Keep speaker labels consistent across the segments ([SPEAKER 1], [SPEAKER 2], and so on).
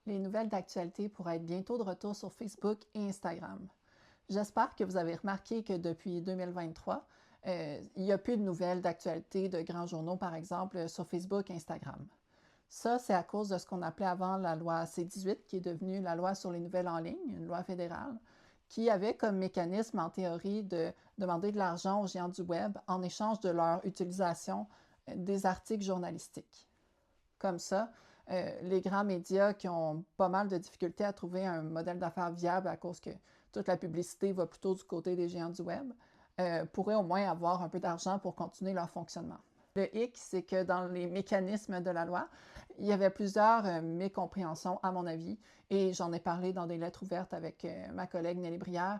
[SPEAKER 1] Les nouvelles d'actualité pourraient être bientôt de retour sur Facebook et Instagram. J'espère que vous avez remarqué que depuis 2023, il n'y a plus de nouvelles d'actualité de grands journaux, par exemple, sur Facebook et Instagram. Ça, c'est à cause de ce qu'on appelait avant la loi C-18, qui est devenue la loi sur les nouvelles en ligne, une loi fédérale, qui avait comme mécanisme, en théorie, de demander de l'argent aux géants du web en échange de leur utilisation des articles journalistiques. Comme ça, les grands médias qui ont pas mal de difficultés à trouver un modèle d'affaires viable à cause que toute la publicité va plutôt du côté des géants du web, pourraient au moins avoir un peu d'argent pour continuer leur fonctionnement. Le hic, c'est que dans les mécanismes de la loi, il y avait plusieurs mécompréhensions, à mon avis, et j'en ai parlé dans des lettres ouvertes avec ma collègue Nelly Brière,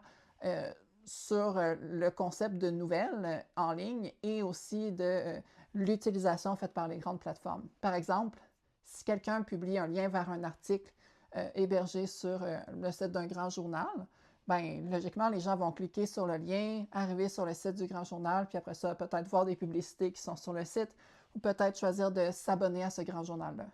[SPEAKER 1] sur le concept de nouvelles en ligne et aussi de l'utilisation faite par les grandes plateformes. Par exemple, si quelqu'un publie un lien vers un article hébergé sur le site d'un grand journal, ben, logiquement, les gens vont cliquer sur le lien, arriver sur le site du grand journal, puis après ça, peut-être voir des publicités qui sont sur le site, ou peut-être choisir de s'abonner à ce grand journal-là.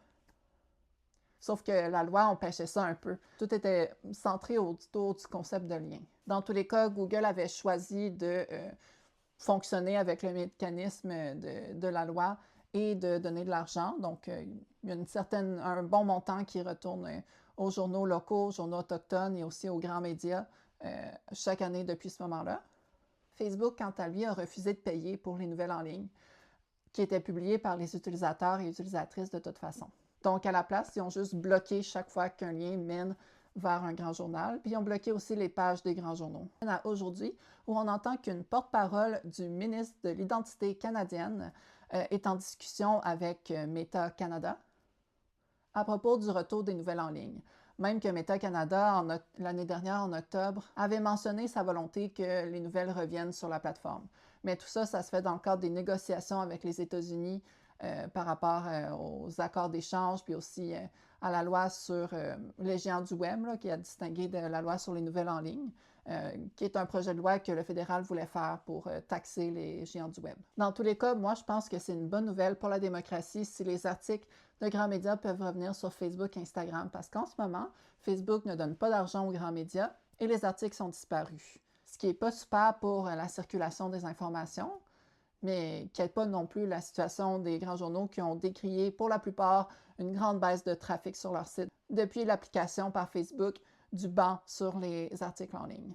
[SPEAKER 1] Sauf que la loi empêchait ça un peu. Tout était centré autour du concept de lien. Dans tous les cas, Google avait choisi de fonctionner avec le mécanisme de la loi et de donner de l'argent. Donc, il y a un bon montant qui retourne aux journaux locaux, aux journaux autochtones et aussi aux grands médias chaque année depuis ce moment-là. Facebook, quant à lui, a refusé de payer pour les nouvelles en ligne qui étaient publiées par les utilisateurs et utilisatrices de toute façon. Donc, à la place, ils ont juste bloqué chaque fois qu'un lien mène vers un grand journal, puis ils ont bloqué aussi les pages des grands journaux. Aujourd'hui, où on entend qu'une porte-parole du ministre de l'Identité canadienne est en discussion avec Meta Canada à propos du retour des nouvelles en ligne. Même que Meta Canada, l'année dernière, en octobre, avait mentionné sa volonté que les nouvelles reviennent sur la plateforme. Mais tout ça, ça se fait dans le cadre des négociations avec les États-Unis par rapport aux accords d'échange, puis aussi à la loi sur les géants du web, là, qui a distingué de la loi sur les nouvelles en ligne, qui est un projet de loi que le fédéral voulait faire pour taxer les géants du web. Dans tous les cas, moi, je pense que c'est une bonne nouvelle pour la démocratie si les articles de grands médias peuvent revenir sur Facebook et Instagram, parce qu'en ce moment, Facebook ne donne pas d'argent aux grands médias et les articles sont disparus. Ce qui n'est pas super pour la circulation des informations, mais qui n'aide pas non plus la situation des grands journaux qui ont décrié pour la plupart une grande baisse de trafic sur leur site depuis l'application par Facebook du ban sur les articles en ligne.